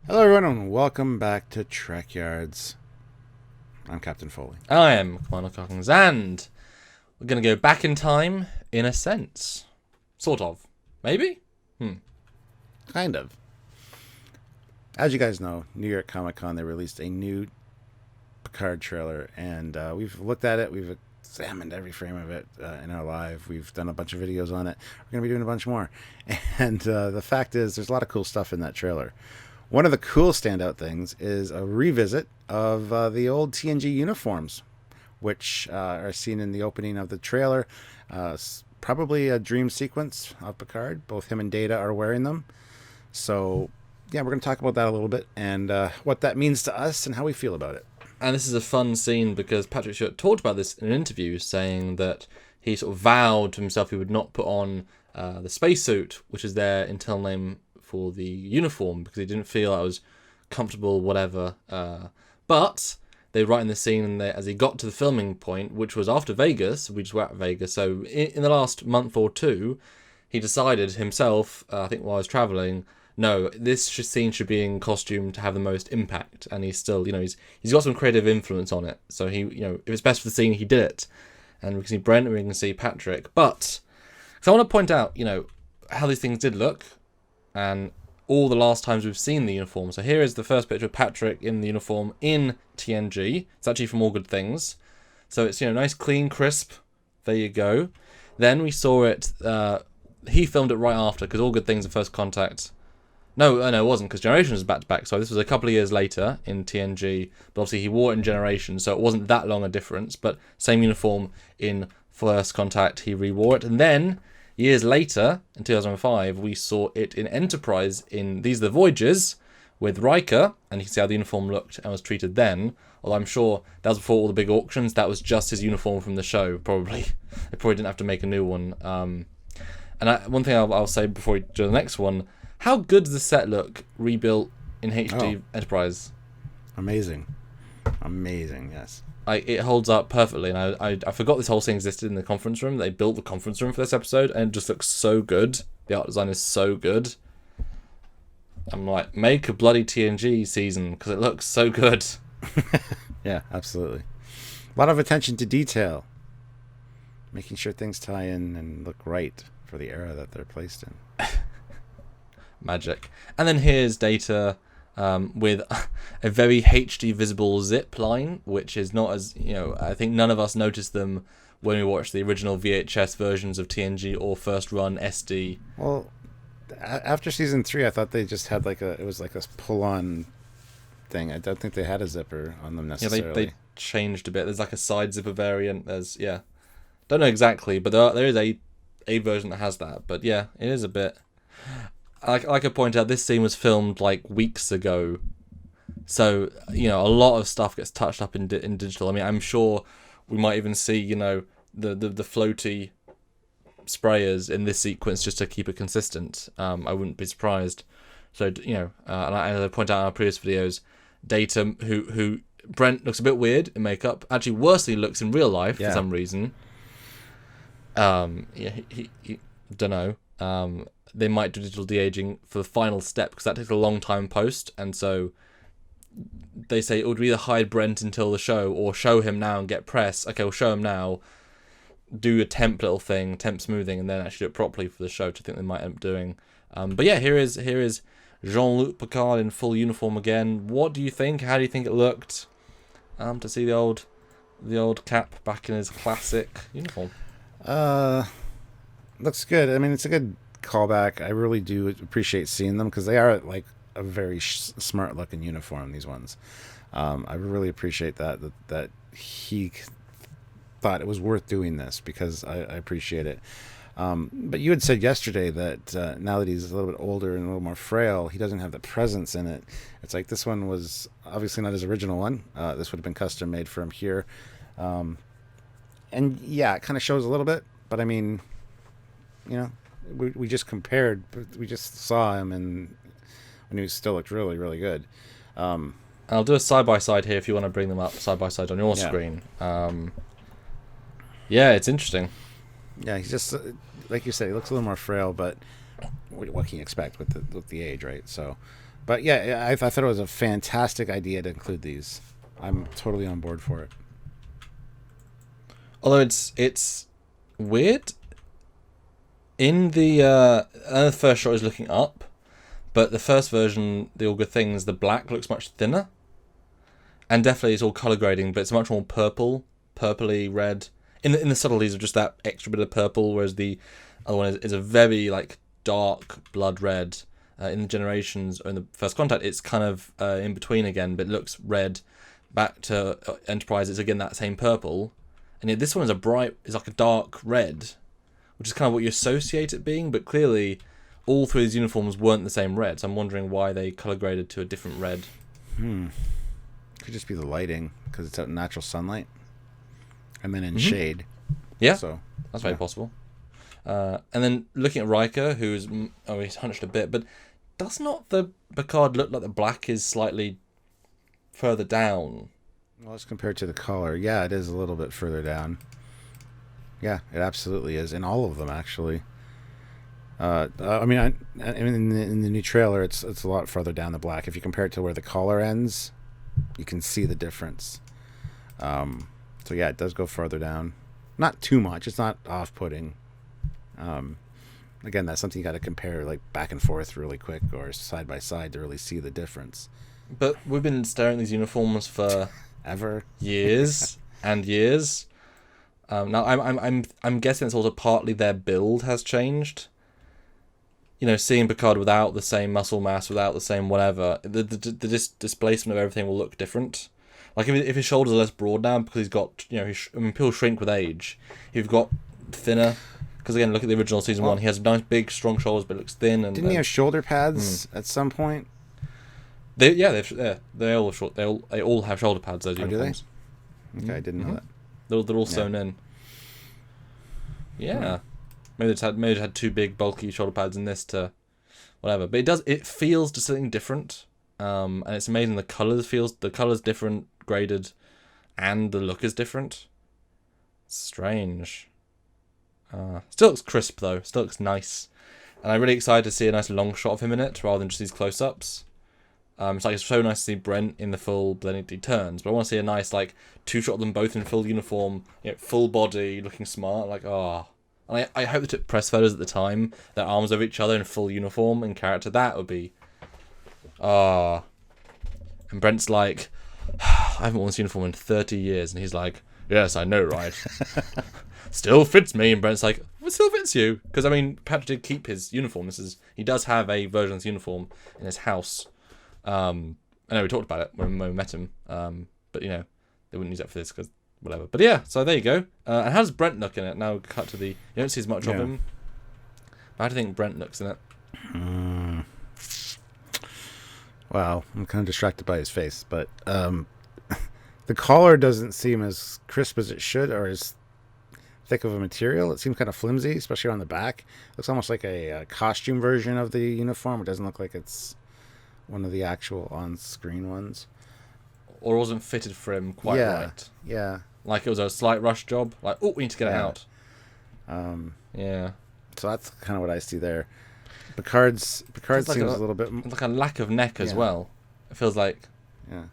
Hello, everyone, and welcome back to Trekyards. I'm Captain Foley. I am Commander Cockings, and we're going to go back in time, in a sense. Sort of. Maybe? Kind of. As you guys know, New York Comic Con, they released a new Picard trailer, and we've looked at it. We've examined every frame of it in our live. We've done a bunch of videos on it. We're going to be doing a bunch more. And the fact is, there's a lot of cool stuff in that trailer. One of the cool standout things is a revisit of the old TNG uniforms, which are seen in the opening of the trailer. Probably a dream sequence of Picard. Both him and Data are wearing them. So, yeah, we're going to talk about that a little bit and what that means to us and how we feel about it. And this is a fun scene because Patrick Stewart talked about this in an interview, saying that he sort of vowed to himself he would not put on the spacesuit, which is their internal name for the uniform, because he didn't feel I was comfortable, whatever. But they write in the scene, and as he got to the filming point, which was after Vegas, we just were at Vegas, so in the last month or two, he decided himself, I think while I was travelling, no, this scene should be in costume to have the most impact, and he's still, he's got some creative influence on it, so he, if it's best for the scene, he did it. And we can see Brent, and we can see Patrick, but, so I want to point out, how these things did look, and all the last times we've seen the uniform. So here is the first picture of Patrick in the uniform in TNG. It's actually from All Good Things. So it's, nice, clean, crisp. There you go. Then we saw it, he filmed it right after, because All Good Things and First Contact. No, it wasn't, because Generations was back-to-back. So this was a couple of years later in TNG. But obviously he wore it in Generations, so it wasn't that long a difference. But same uniform in First Contact, he re-wore it. And then years later, in 2005, we saw it in Enterprise in These Are the Voyages with Riker, and you can see how the uniform looked and was treated then. Although I'm sure that was before all the big auctions, that was just his uniform from the show, probably. They probably didn't have to make a new one. One thing I'll say before we do the next one, how good does the set look rebuilt in HD Enterprise? Amazing, yes. It holds up perfectly, and I forgot this whole thing existed in the conference room. They built the conference room for this episode, and it just looks so good. The art design is so good. I'm like, make a bloody TNG season, because it looks so good. Yeah, absolutely. A lot of attention to detail. Making sure things tie in and look right for the era that they're placed in. Magic. And then here's Data with a very HD visible zipline, which is not as, I think none of us noticed them when we watched the original VHS versions of TNG or first run SD. Well, after season 3, I thought they just had it was like a pull-on thing. I don't think they had a zipper on them necessarily. Yeah, they changed a bit. There's like a side zipper variant. Don't know exactly, but there is a version that has that. But yeah, it is a bit. Like I point out, this scene was filmed like weeks ago, so a lot of stuff gets touched up in digital. I mean, I'm sure we might even see the floaty sprayers in this sequence just to keep it consistent. I wouldn't be surprised. So and as I point out in our previous videos, Data, who Brent looks a bit weird in makeup, actually worse than he looks in real life for some reason. He don't know. They might do digital de-aging for the final step, because that takes a long time post, and so they say it would either hide Brent until the show or show him now and get press. Okay, we'll show him now, do a temp little thing, temp smoothing, and then actually do it properly for the show, which I think they might end up doing. But yeah, here is JeanLuc Picard in full uniform again. What do you think? How do you think it looked? To see the old Cap back in his classic uniform. Looks good. I mean, it's a good callback. I really do appreciate seeing them, because they are like a very smart looking uniform, these ones. I really appreciate that he thought it was worth doing this, because I appreciate it. But you had said yesterday that now that he's a little bit older and a little more frail, he doesn't have the presence in it. It's like this one was obviously not his original one. This would have been custom made for him here. And yeah, it kind of shows a little bit, but I mean, we just compared, we just saw him, and when he still looked really, really good. I'll do a side-by-side here if you want to bring them up side-by-side on your screen. Yeah, it's interesting. Yeah, he's just, like you said, he looks a little more frail, but what can you expect with the age, right? So, But yeah, I thought it was a fantastic idea to include these. I'm totally on board for it. Although it's weird. In the first shot is looking up, but the first version, the All Good Things, the black looks much thinner. And definitely it's all colour grading, but it's much more purpley red. In the subtleties of just that extra bit of purple, whereas the other one is a very like dark blood red. In the Generations or in the First Contact, it's kind of in between again, but it looks red. Back to Enterprise, it's again that same purple, and yet this one is like a dark red, which is kind of what you associate it being. But clearly, all three of these uniforms weren't the same red, so I'm wondering why they color graded to a different red. Could just be the lighting because it's out in natural sunlight, and then in shade. Yeah, so that's very possible. And then looking at Riker, he's hunched a bit, but does not the Picard look like the black is slightly further down? Well, as compared to the collar, yeah, it is a little bit further down. Yeah, it absolutely is in all of them, actually. I mean, in the new trailer, it's a lot further down the black. If you compare it to where the collar ends, you can see the difference. So yeah, it does go further down. Not too much. It's not off-putting. Again, that's something you got to compare like back and forth really quick or side by side to really see the difference. But we've been staring at these uniforms for ever years and years. Now I'm guessing it's also partly their build has changed. You know, seeing Picard without the same muscle mass, without the same whatever, the displacement of everything will look different. Like if his shoulders are less broad now because he's got, you know, people shrink with age. If you've got thinner. Because again, look at the original season 1. He has nice, big, strong shoulders, but looks thin. And didn't he have shoulder pads at some point? They all have shoulder pads. Those uniforms. Do they? Okay, I didn't know that. They're all sewn in. Yeah, maybe they had two big, bulky shoulder pads in this to whatever. But it feels just something different. And it's amazing. The colors different, graded, and the look is different. Strange. Still looks crisp though. Still looks nice, and I'm really excited to see a nice long shot of him in it rather than just these close-ups. It's so nice to see Brent in the full, but then he turns. But I want to see a nice like two shot of them both in full uniform, you know, full body, looking smart. Like And I hope they took press photos at the time, their arms over each other in full uniform and character. That would be And Brent's like, I haven't worn this uniform in 30 years, and he's like, yes, I know, right? Still fits me. And Brent's like, it still fits you, because I mean, Patrick did keep his uniform. He does have a version of his uniform in his house. I know we talked about it when we met him, but you know, they wouldn't use that for this because whatever. But yeah, so there you go. And how does Brent look in it? Now cut to you don't see as much of him. How do you think Brent looks in it? Wow, I'm kind of distracted by his face, but the collar doesn't seem as crisp as it should, or as thick of a material. It seems kind of flimsy, especially on the back. It looks almost like a costume version of the uniform. It doesn't look like it's one of the actual on-screen ones. Or wasn't fitted for him quite right. Yeah. Like it was a slight rush job. Like, we need to get it out. Yeah. So that's kind of what I see there. Picard seems a little bit... It's like a lack of neck as well. It feels like... Yeah.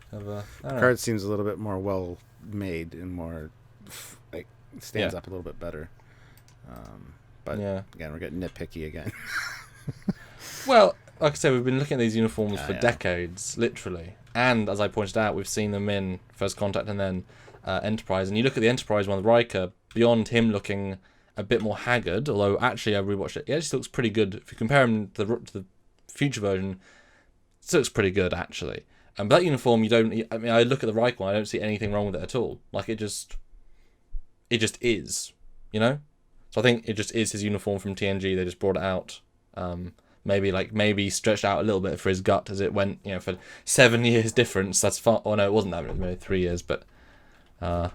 Picard seems a little bit more well-made and more... stands up a little bit better. But again, we're getting nitpicky again. Well, like I said, we've been looking at these uniforms for decades, literally. And as I pointed out, we've seen them in First Contact and then Enterprise. And you look at the Enterprise one with Riker, beyond him looking a bit more haggard, although actually I rewatched it, he actually looks pretty good. If you compare him to the future version, it still looks pretty good, actually. But that uniform, I look at the Riker one, I don't see anything wrong with it at all. Like, it just is, you know? So I think it just is his uniform from TNG. They just brought it out. Maybe stretched out a little bit for his gut as it went, you know, for 7 years difference. That's fine. Oh no, it wasn't that. It was maybe 3 years, but yeah.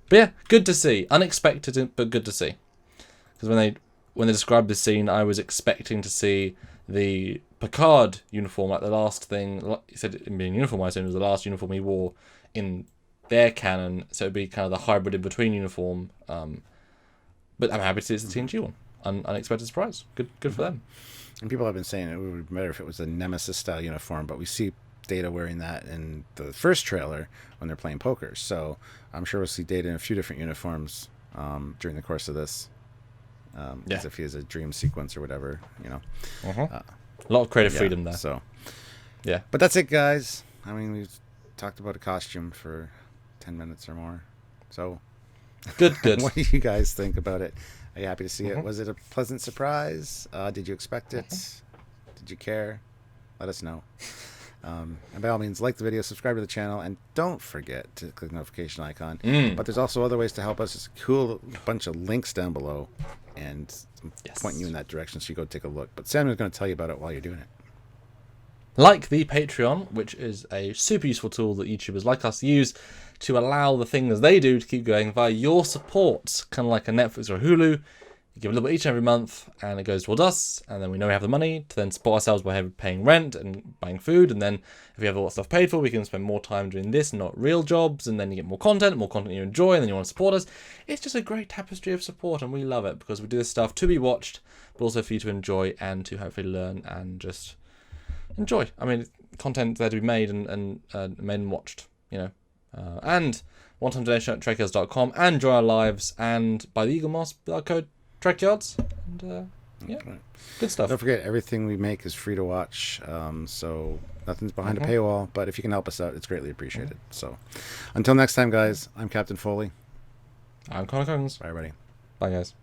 But yeah, good to see. Unexpected, but good to see. Because when they described this scene, I was expecting to see the Picard uniform, like the last thing. He said in being uniform, I assume it was the last uniform he wore in their canon. So it'd be kind of the hybrid in between uniform. But I'm happy to see it's the TNG one. Unexpected surprise. Good for them. And people have been saying it would be better if it was a Nemesis-style uniform, but we see Data wearing that in the first trailer when they're playing poker. So I'm sure we'll see Data in a few different uniforms during the course of this. As if he has a dream sequence or whatever, you know. A lot of creative freedom there. So, yeah. But that's it, guys. I mean, we've talked about a costume for 10 minutes or more. So, good. What do you guys think about it? Are you happy to see it? Was it a pleasant surprise? Did you expect it? Did you care? Let us know. And by all means, like the video, subscribe to the channel, and don't forget to click the notification icon. But there's also other ways to help us. There's a cool bunch of links down below, and pointing you in that direction so you go take a look. But Samuel's going to tell you about it while you're doing it. Like the Patreon, which is a super useful tool that YouTubers like us use to allow the things they do to keep going via your support, kind of like a Netflix or a Hulu. You give a little bit each and every month, and it goes towards us, and then we know we have the money to then support ourselves by paying rent and buying food, and then if we have all that stuff paid for, we can spend more time doing this, not real jobs, and then you get more content you enjoy, and then you want to support us. It's just a great tapestry of support, and we love it, because we do this stuff to be watched, but also for you to enjoy, and to hopefully learn, and just enjoy. I mean, content there to be made and made and watched, you know. And one-time donation at Trekyards.com, and join our lives, and buy the Eagle Mask with our code Trekyards, and good stuff. Don't forget, everything we make is free to watch, so nothing's behind a paywall, but if you can help us out, it's greatly appreciated. So until next time, guys, I'm Captain Foley. I'm Connor Combs. Bye, everybody. Bye, guys.